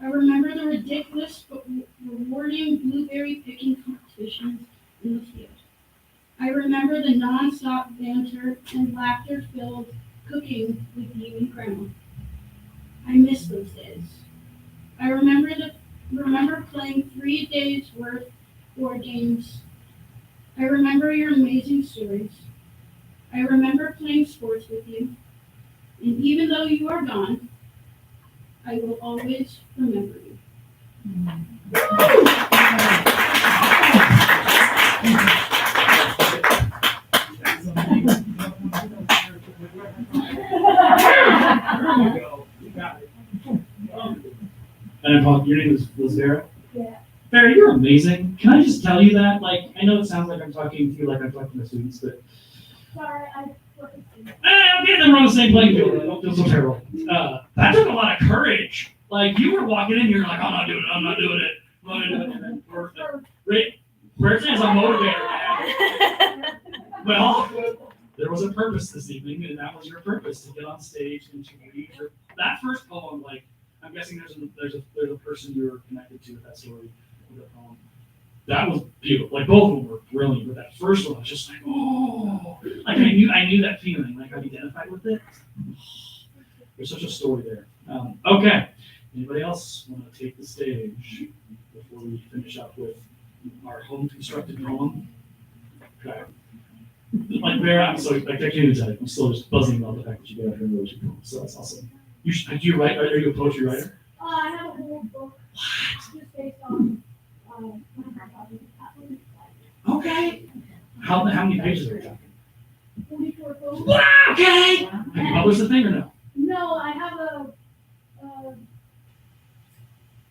[SPEAKER 10] I remember the ridiculous but rewarding blueberry picking competitions in the field. I remember the non-stop banter and laughter-filled cooking with you and Grandma. I miss those days. I remember playing 3 days worth board games. I remember your amazing stories. I remember playing sports with you. And even though you are gone, I will always remember you.
[SPEAKER 5] And your name was Vera?
[SPEAKER 10] Yeah.
[SPEAKER 5] Vera, you're amazing. Can I just tell you that? Like, I know it sounds like I'm talking to you like I'm talking to students, but.
[SPEAKER 10] Sorry,
[SPEAKER 5] Hey, okay, then we're on the same playing field. I don't feel so terrible. That took a lot of courage. Like, you were walking in, you're like, I'm not doing it, I'm not doing it. And then Bertha is a motivator, man. Well, there was a purpose this evening, and that was your purpose, to get on stage and to read that first poem. Like, I'm guessing there's a person you're connected to with that story, with that poem. That was beautiful. Like, both of them were brilliant, but that first one was just like, oh, like I knew that feeling. Like, I identified with it. There's such a story there. Okay. Anybody else want to take the stage before we finish up with our home constructed poem? Okay. Like, Vera, I'm so, like, I can't even tell you, I'm still just buzzing about the fact that you got here and wrote your poem, so that's awesome. Do you write, are you a poetry writer?
[SPEAKER 10] I have a whole book just based on, my grandfather's Catholic.
[SPEAKER 5] Okay. How many pages are you talking?
[SPEAKER 10] 44 books.
[SPEAKER 5] Okay. Have you published the thing or no?
[SPEAKER 10] No, I have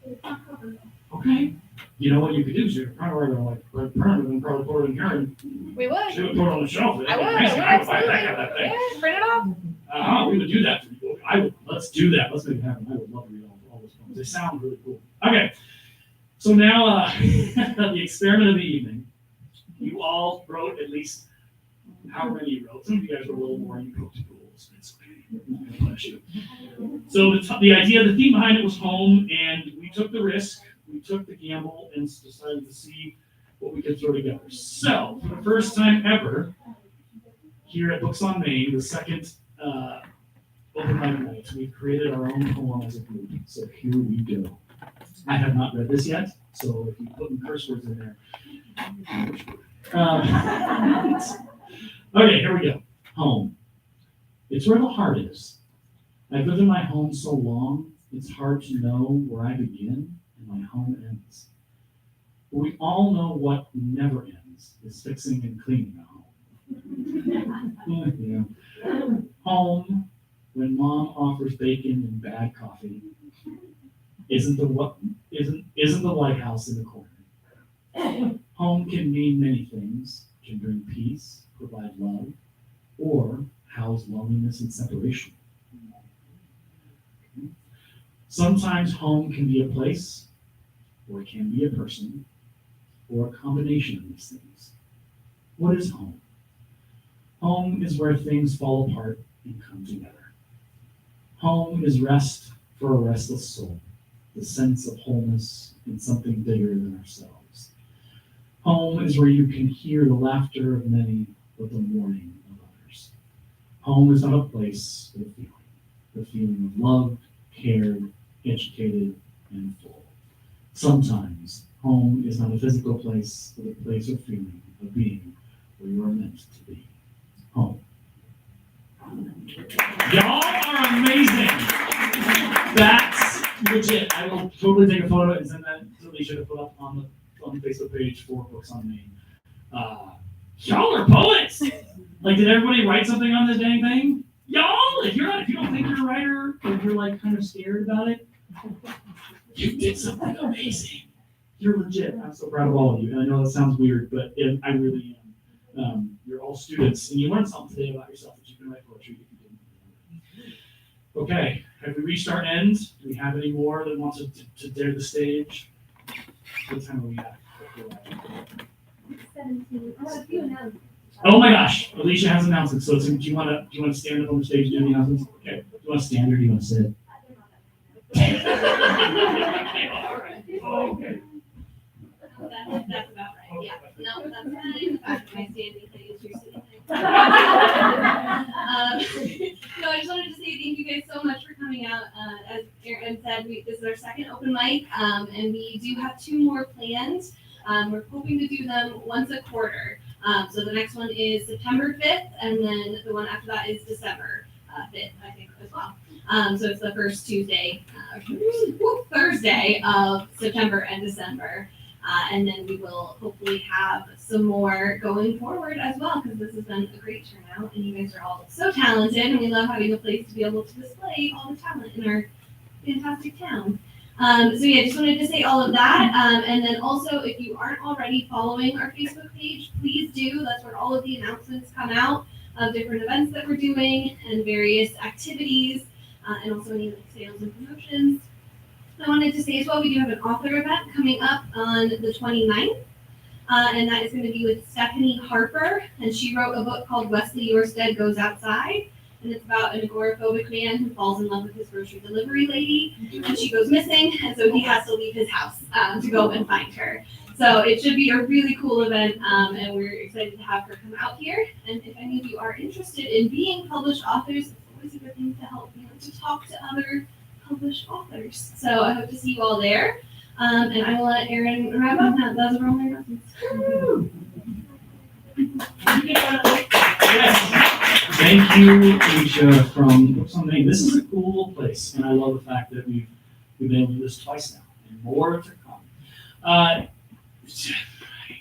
[SPEAKER 10] it's not covered.
[SPEAKER 5] Okay. You know what you could do is you're probably like permanent and probably put it in here and
[SPEAKER 1] We would.
[SPEAKER 5] should put it on the shelf.
[SPEAKER 1] I would,
[SPEAKER 5] Amazing.
[SPEAKER 1] I
[SPEAKER 5] I
[SPEAKER 1] would,
[SPEAKER 5] would buy that
[SPEAKER 1] absolutely.
[SPEAKER 5] kind of thing.
[SPEAKER 1] Yeah, print it off.
[SPEAKER 5] We would do that for you. Let's do that. Let's make it happen. I would love to read all those poems. They sound really cool. Okay. So now, the experiment of the evening. You all wrote at least however many you wrote. Some of you guys were a little more, you wrote the rules. It's okay. I'm not gonna punish you. So the idea, the theme behind it was home, and we took the risk, we took the gamble, and decided to see what we could throw together. So, for the first time ever, here at Books on Main, the second open mic night, we created our own poem as a group. So here we go. I have not read this yet, so if you put in curse words in there. Okay, here we go. Home. It's where the heart is. I've lived in my home so long, it's hard to know where I begin and my home ends. But we all know what never ends is fixing and cleaning a home. Yeah. Home, when mom offers bacon and bad coffee, isn't the White House in the corner. Home can mean many things. It can bring peace, provide love, or house loneliness and separation. Sometimes home can be a place, or it can be a person, or a combination of these things. What is home? Home is where things fall apart and come together. Home is rest for a restless soul, the sense of wholeness in something bigger than ourselves. Home is where you can hear the laughter of many, but the mourning of others. Home is not a place, but a feeling. The feeling of loved, cared, educated, and full. Sometimes home is not a physical place, but a place or feeling of being where you are meant to be. Home. Y'all are amazing. That's legit. I will totally take a photo and send that to Alicia to put up on the Facebook page for Books on Main. Y'all are poets. Like, did everybody write something on this dang thing? Y'all, if you don't think you're a writer, if you're like kind of scared about it, you did something amazing. You're legit. I'm so proud of all of you. And I know that sounds weird, but I really am. You're all students, and you learned something today about yourself that you can write poetry if you didn't. Okay, have we reached our end? Do we have any more that wants to dare the stage? What time are we at?
[SPEAKER 1] 17. I have a few announcements.
[SPEAKER 5] Oh my gosh, Alicia has announcements. So do you want to stand up on the stage and do the announcements? Okay. Do you want to stand or do you want to sit? Okay.
[SPEAKER 7] That's about right, yeah. No, that's fine. I standing thing is your sitting thing. No, I just wanted to say thank you guys so much for coming out. As Erin said, this is our second open mic, and we do have 2 more planned. We're hoping to do them once a quarter. So the next one is September 5th, and then the one after that is December 5th, I think, as well. So it's the first Thursday of September and December. And then we will hopefully have some more going forward as well, because this has been a great turnout, and you guys are all so talented, and we love having a place to be able to display all the talent in our fantastic town. So yeah, just wanted to say all of that. And then also, if you aren't already following our Facebook page, please do. That's where all of the announcements come out of different events that we're doing and various activities, and also any like sales and promotions. I wanted to say as well, we do have an author event coming up on the 29th, and that is going to be with Stephanie Harper, and she wrote a book called Wesley Yorstead Goes Outside, and it's about an agoraphobic man who falls in love with his grocery delivery lady, and she goes missing, and so he has to leave his house to go and find her. So it should be a really cool event, and we're excited to have her come out here. And if any of you are interested in being published authors, it's always a good thing to help, to talk to other published authors. So I hope to see you all there. And I will let Erin wrap up now. Those are all my announcements.
[SPEAKER 5] Thank you, Alicia, from something. This is a cool place, and I love the fact that we've been able to do this twice now, and more to come.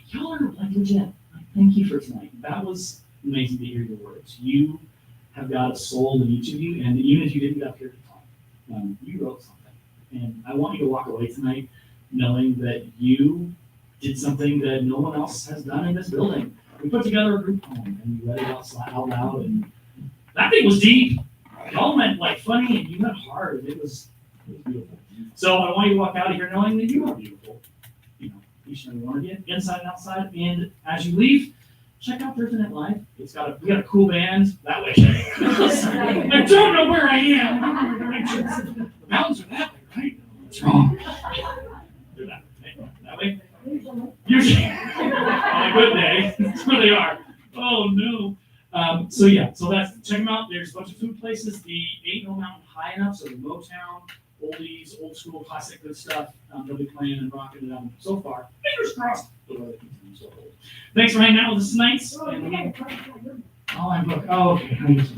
[SPEAKER 5] Y'all are like legit. Like, thank you for tonight. That was amazing to hear your words. You have got a soul in each of you, and even if you didn't get up here to talk, you wrote something. And I want you to walk away tonight knowing that you did something that no one else has done in this building. We put together a group poem and we read it out loud, and that thing was deep. Y'all went like funny and you went hard, and it was beautiful. So I want you to walk out of here knowing that you are beautiful. You know, each and every one of you, inside and outside. And as you leave, check out Thursday Night Live. We got a cool band that way. I don't know where I am. The mountains are that way, right? What's wrong? They're that way. Usually, on a good day, that's where they are. Oh no. So check them out. There's a bunch of food places. The Ain't No Mountain High Enough, so the Motown, oldies, old school, classic, good stuff. They'll be playing and rocking it out so far. Fingers crossed. Thanks for hanging out with us tonight. Oh, okay. I guess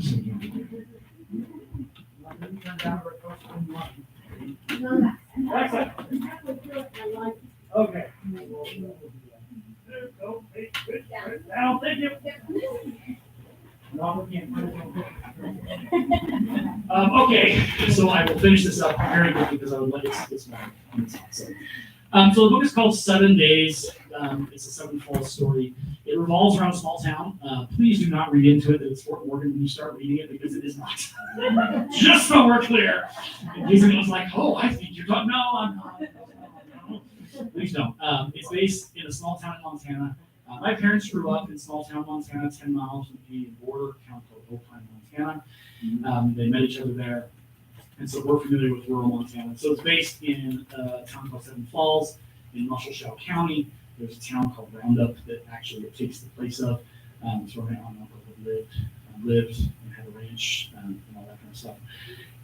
[SPEAKER 5] okay. Now, thank you. Okay, so I will finish this up very quickly because I would like it's my so the book is called 7 Days. It's a Seven Falls story. It revolves around a small town. Please do not read into it that it's Fort Morgan when you start reading it, because it is not. Just so we're clear. In case anyone's like, oh, I think you're talking. No, I'm not. No. Please don't. It's based in a small town in Montana. My parents grew up in small town Montana, 10 miles from the Canadian border, a town called Opine, Montana. They met each other there. And so we're familiar with rural Montana. So it's based in a town called Seven Falls in Musselshell County. There's a town called Roundup that actually it takes the place of. It's where my aunt and uncle lived and had a ranch and all that kind of stuff.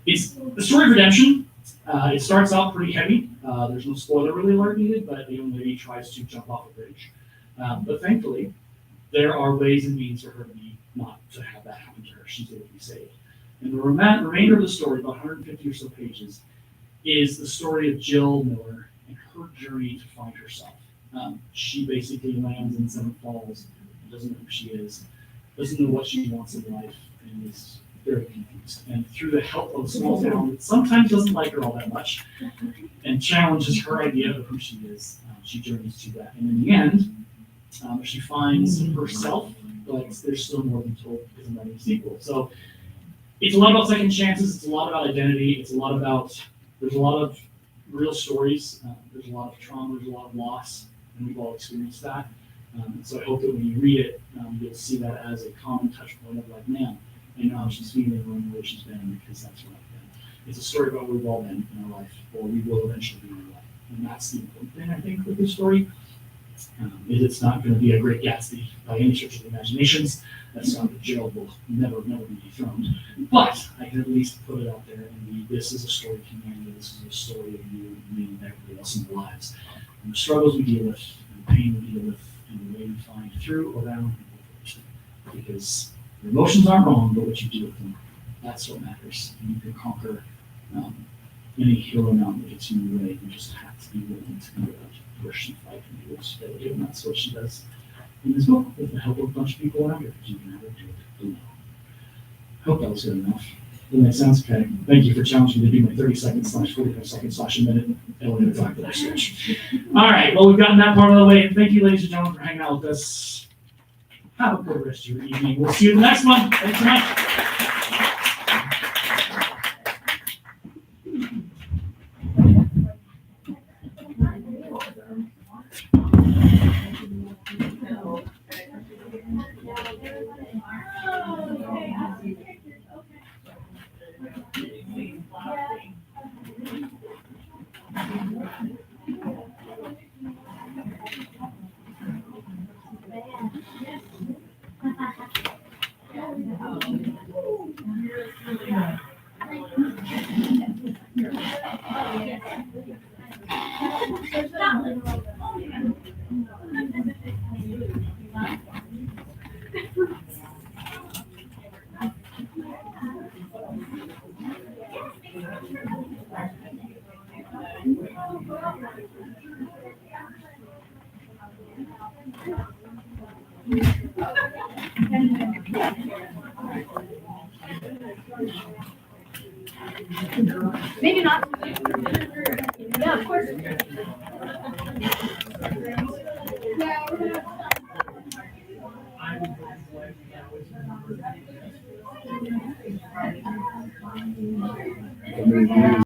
[SPEAKER 5] It's the story of redemption. It starts out pretty heavy. There's no spoiler really alert needed, but the young lady tries to jump off a bridge. But thankfully, there are ways and means for her not to have that happen to her. She's able to be saved. And the remainder of the story, about 150 or so pages, is the story of Jill Miller and her journey to find herself. She basically lands in Seven Falls, doesn't know who she is, doesn't know what she wants in life, and is very confused. And through the help of a small town that sometimes doesn't like her all that much and challenges her idea of who she is, she journeys to that. And in the end, she finds herself, but there's still more to be told because I'm writing a sequel. So it's a lot about second chances. It's a lot about identity. There's a lot of real stories. There's a lot of trauma. There's a lot of loss, and we've all experienced that. So I hope that when you read it, you'll see that as a common touch point of like, man, I know how she's feeling and where she's been, because that's where I've been. It's a story about where we've all been in our life, or we will eventually be in our life. And that's the important thing, I think, with this story. Is it's not going to be a great Gatsby by any stretch of the imaginations. That's not that Gerald will never be dethroned. But I can at least put it out there and be, this is a story of humanity. This is a story of you, me, and everybody else in our lives. And the struggles we deal with, and the pain we deal with, and the way we find through, around, and over. Because your emotions aren't wrong, but what you do with them, that's what matters. And you can conquer any hero mountain that gets you in the way. You just have to be willing to be able to push and fight and do what's fair to do, and that's what she does in this book with the help of a bunch of people around her, because you can have her do it alone. I hope that was good enough. Doesn't that sound okay? Thank you for challenging me to do my 30 seconds / 45 seconds / a minute elevator talk that I switch. All right, well, we've gotten that part of the way, and thank you, ladies and gentlemen, for hanging out with us. Have a good rest of your evening. We'll see you in the next one. Thanks so much.
[SPEAKER 1] Maybe not. Yeah, of course.
[SPEAKER 11] How many views